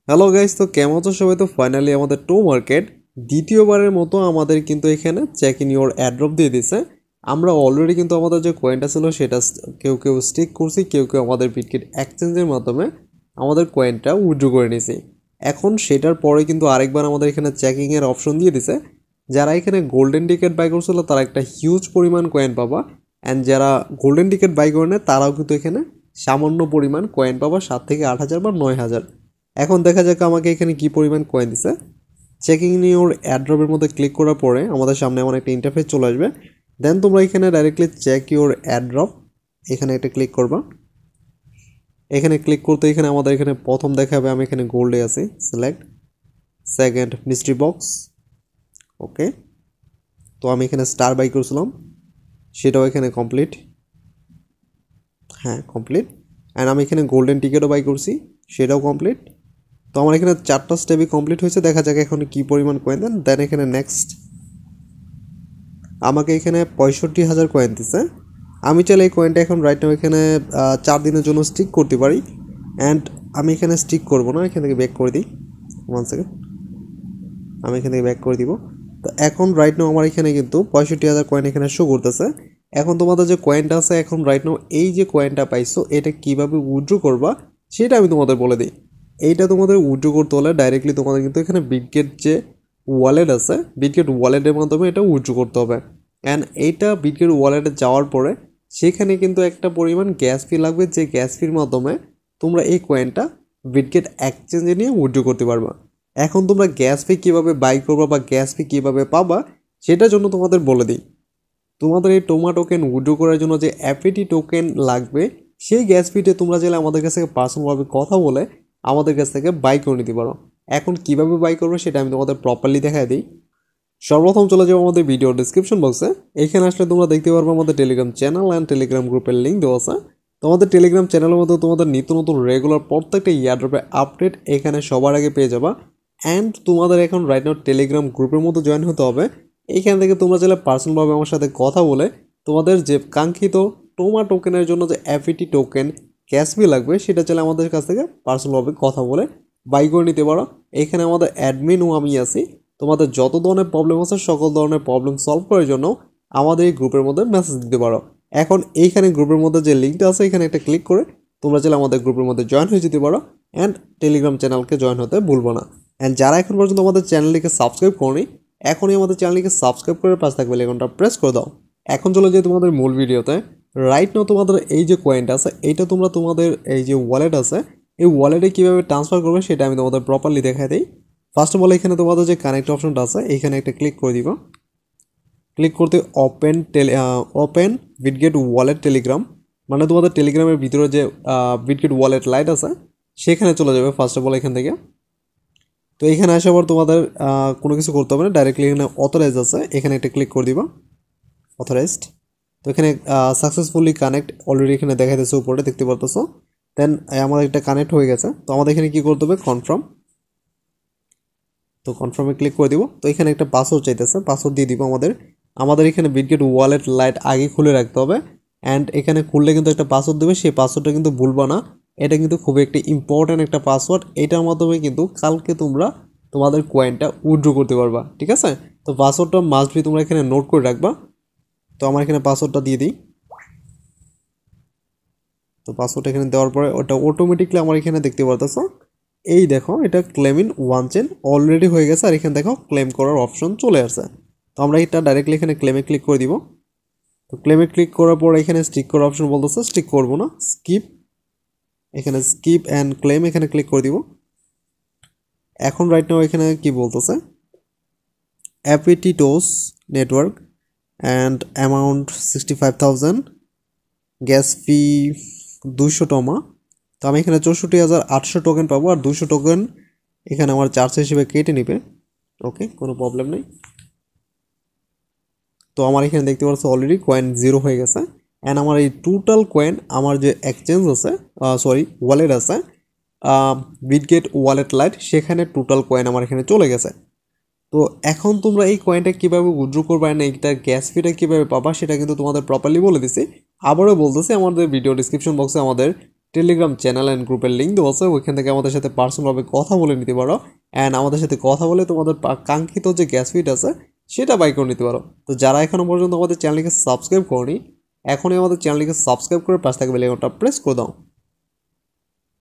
Hello guys, তো কেমন আছো সবাই? তো ফাইনালি আমাদের টো মার্কেট দ্বিতীয়বারের মতো আমাদের কিন্তু এখানে চেক ইন ইওর অ্যাড্রপ দিয়ে দিছে। আমরা অলরেডি কিন্তু আমাদের যে কয়েনটা ছিল সেটা কেউ কেউ স্টিক করছি, কেউ কেউ আমাদের বিটকিট এক্সচেঞ্জের মাধ্যমে আমাদের কয়েনটা উইথড্র করে নিয়েছি। এখন সেটার পরে কিন্তু আরেকবার আমাদের এখানে চেকিংয়ের অপশন দিয়ে দিছে। যারা এখানে গোল্ডেন টিকেট বাই করছিল তারা একটা হিউজ পরিমাণ কয়েন পাবা, অ্যান্ড যারা গোল্ডেন টিকেট বাই করে নেয় তারাও কিন্তু এখানে সামান্য পরিমাণ কয়েন পাবা, 7 থেকে 8 হাজার বা 9 হাজার। এখন দেখা যাক আমাকে এখানে কি পরিমাণ কয়েন দিছে। চেকিং ইওর অ্যাড্রপের মধ্যে ক্লিক করার পরে আমাদের সামনে এমন একটা ইন্টারফেস চলে আসবে। দেন তোমরা এখানে ডাইরেক্টলি চেক ইওর অ্যাড্রপ এখানে একটা ক্লিক করবা। এখানে ক্লিক করতে এখানে আমাদের এখানে প্রথম দেখাবে আমি এখানে গোল্ডে আছি, সিলেক্ট সেকেন্ড মিস্ট্রি বক্স। ওকে, তো আমি এখানে স্টার বাই করছিলাম, সেটাও এখানে কমপ্লিট। হ্যাঁ, কমপ্লিট। অ্যান্ড আমি এখানে গোল্ডেন টিকেটও বাই করছি, সেটাও কমপ্লিট। তো আমার এখানে 4টা স্টেপই কমপ্লিট হয়েছে। দেখা যাক এখন কি পরিমাণ কয়েন দেন। দেন এখানে নেক্সট আমাকে এখানে 65,000 কয়েন দিছে। আমি চাইলে এই কয়েনটা এখন রাইট নাও এখানে 4 দিনের জন্য স্টিক করতে পারি। অ্যান্ড আমি এখানে স্টিক করব না, এখান থেকে ব্যাক করে দিই। 1 সেকেন্ড, আমি এখান থেকে ব্যাক করে দিব। তো এখন রাইট নাও আমার এখানে কিন্তু 65,000 কয়েন এখানে শো করতেছে। এখন তোমাদের যে কয়েনটা আছে, এখন রাইট নাও এই যে কয়েনটা পাইছো এটা কীভাবে উইথড্র করবা সেটা আমি তোমাদের বলে দিই। এইটা তোমাদের উইথড্র করতে হলে ডাইরেক্টলি তোমাদের কিন্তু এখানে বিটগেট যে ওয়ালেট আছে, বিটগেট ওয়ালেটের মাধ্যমে এটা উইথড্র করতে হবে। অ্যান্ড এইটা বিটগেট ওয়ালেটে যাওয়ার পরে সেখানে কিন্তু একটা পরিমাণ গ্যাস ফি লাগবে, যে গ্যাস ফির মাধ্যমে তোমরা এই কয়েনটা বিটগেট এক্সচেঞ্জে নিয়ে উইথড্র করতে পারবা। এখন তোমরা গ্যাস ফি কীভাবে বাই করবা বা গ্যাস ফি কীভাবে পাবা সেটার জন্য তোমাদের বলে দিই। তোমাদের এই টোমা টোকেন উইথড্র করার জন্য যে অ্যাপিটি টোকেন লাগবে, সেই গ্যাস ফিতে তোমরা চাইলে আমাদের কাছ থেকে পার্সোনালভাবে কথা বলে আমাদের কাছ থেকে বাই করে নিতে পারো। এখন কীভাবে বাই করবে সেটা আমি তোমাদের প্রপারলি দেখাই দিই। সর্বপ্রথম চলে যাবো আমাদের ভিডিও ডিসক্রিপশন বক্সে। এখানে আসলে তোমরা দেখতে পারবে আমাদের টেলিগ্রাম চ্যানেল অ্যান্ড টেলিগ্রাম গ্রুপের লিঙ্ক দেওয়া আছে। তোমাদের টেলিগ্রাম চ্যানেলের মধ্যে তোমাদের নিত্য নতুন রেগুলার প্রত্যেকটা ইয়ারড্রপে আপডেট এখানে সবার আগে পেয়ে যাবা। অ্যান্ড তোমাদের এখন রাইট নাও টেলিগ্রাম গ্রুপের মধ্যে জয়েন হতে হবে। এইখান থেকে তোমরা চাইলে পার্সোনালভাবে আমার সাথে কথা বলে তোমাদের যে কাঙ্ক্ষিত টোমা টোকেনের জন্য যে অ্যাপিটি টোকেন ক্যাশ ফি লাগবে সেটা চাইলে আমাদের কাছ থেকে পার্সোনালভাবে কথা বলে বাই করে নিতে পারো। এখানে আমাদের অ্যাডমিনও আমি আছি। তোমাদের যত ধরনের প্রবলেম আছে সকল ধরনের প্রবলেম সলভ করার জন্য আমাদের এই গ্রুপের মধ্যে মেসেজ দিতে পারো। এখন এইখানে গ্রুপের মধ্যে যে লিঙ্কটা আছে এখানে একটা ক্লিক করে তোমরা চাইলে আমাদের গ্রুপের মধ্যে জয়েন হয়ে যেতে পারো। অ্যান্ড টেলিগ্রাম চ্যানেলকে জয়েন হতে ভুলবো না। অ্যান্ড যারা এখন পর্যন্ত আমাদের চ্যানেলটিকে সাবস্ক্রাইব করনি, এখনই আমাদের চ্যানেলটিকে সাবস্ক্রাইব করে পাশে থাকবে আইকনটা প্রেস করে দাও। এখন চলে যাই তোমাদের মূল ভিডিওতে। রাইট নাও তোমাদের এই যে কয়েনটা আছে এইটা তোমরা তোমাদের এই যে ওয়ালেট আছে এই ওয়ালেটে কীভাবে ট্রান্সফার করবে সেটা আমি তোমাদের প্রপারলি দেখাই দিই। ফার্স্ট অফ অল এখানে তোমাদের যে কানেক্ট অপশনটা আছে এইখানে একটা ক্লিক করে দিব। ক্লিক করতে ওপেন বিটগেট ওয়ালেট টেলিগ্রাম, মানে তোমাদের টেলিগ্রামের ভিতরে যে বিটগেট ওয়ালেট লাইট আছে সেখানে চলে যাবে ফার্স্ট অফ অল এখান থেকে। তো এখানে আসার পর তোমাদের কোনো কিছু করতে হবে না, ডাইরেক্টলি এখানে অথরাইজ আছে এখানে একটা ক্লিক করে দিবা, অথরাইজড। তো এখানে সাকসেসফুলি কানেক্ট অলরেডি এখানে দেখা যাচ্ছে উপরে দেখতে পারতেছো। দেন আমার এটা কানেক্ট হয়ে গেছে। তো আমাদের এখানে কী করতে হবে, কনফার্ম। তো কনফার্মে ক্লিক করে দিব। তো এখানে একটা পাসওয়ার্ড চাইতেছে, পাসওয়ার্ড দিয়ে দিব আমাদের এখানে বিটগেট ওয়ালেট লাইট আগে খুলে রাখতে হবে। অ্যান্ড এখানে খুললে কিন্তু একটা পাসওয়ার্ড দেবে, সেই পাসওয়ার্ডটা কিন্তু ভুলবা না। এটা কিন্তু খুবই একটা ইম্পর্ট্যান্ট একটা পাসওয়ার্ড। এটার মাধ্যমে কিন্তু কালকে তোমরা তোমাদের কয়েনটা উইথড্র করতে পারবা, ঠিক আছে? তো পাসওয়ার্ডটা মাস্ট বি তোমরা এখানে নোট করে রাখবা। তো আমার এখানে পাসওয়ার্ডটা দিয়ে দিই। তো পাসওয়ার্ড এখানে দেওয়ার পরে ওটা অটোমেটিকলি আমার এখানে দেখতে পারতেছো, এই দেখো এটা claim in one chain already হয়ে গেছে। আর এখানে দেখো ক্লেম করার অপশন চলে আসছে। তো আমরা এটা ডাইরেক্টলি এখানে ক্লেমে ক্লিক করে দিব। তো ক্লেমে ক্লিক করার পর এখানে স্টিক করার অপশন বলতেছে, স্টিক করবো না, স্কিপ। এখানে স্কিপ অ্যান্ড ক্লেম এখানে ক্লিক করে দিব। এখন রাইট নাও এখানে কি বলতেছে, অ্যাপিটিটোস network and amount 65,000, gas fee 200 টমা। তো আমি এখানে 64,800 টোকেন পাবো, আর 200 টোকেন এখানে আমার চার্জ হিসেবে কেটে নেবে। ওকে, কোনো প্রবলেম নেই। তো আমার এখানে দেখতে পাচ্ছ অলরেডি কয়েন 0 হয়ে গেছে। অ্যান্ড আমার এই টোটাল কয়েন আমার যে এক্সচেঞ্জ আছে, ওয়ালেট আছে বিটগেট ওয়ালেট লাইট, সেখানে টোটাল কয়েন আমার এখানে চলে গেছে। তো এখন তোমরা এই কয়েনটা কীভাবে উইথড্র করবে না এইটা গ্যাস ফিটা কীভাবে পাবা সেটা কিন্তু তোমাদের প্রপারলি বলে দিছি। আবারও বলতেছি, আমাদের ভিডিও ডিসক্রিপশন বক্সে আমাদের টেলিগ্রাম চ্যানেল অ্যান্ড গ্রুপের লিঙ্ক দেওয়া আছে, ওইখান থেকে আমাদের সাথে পার্সোনালভাবে কথা বলে নিতে পারো। অ্যান্ড আমাদের সাথে কথা বলে তোমাদের কাঙ্ক্ষিত যে গ্যাস ফিট আছে সেটা বাই করে নিতে পারো। তো যারা এখনও পর্যন্ত আমাদের চ্যানেলকে সাবস্ক্রাইব করনি, এখনই আমাদের চ্যানেলকে সাবস্ক্রাইব করে পাশে থাকা বেল আইকনটা প্রেস করে দাও।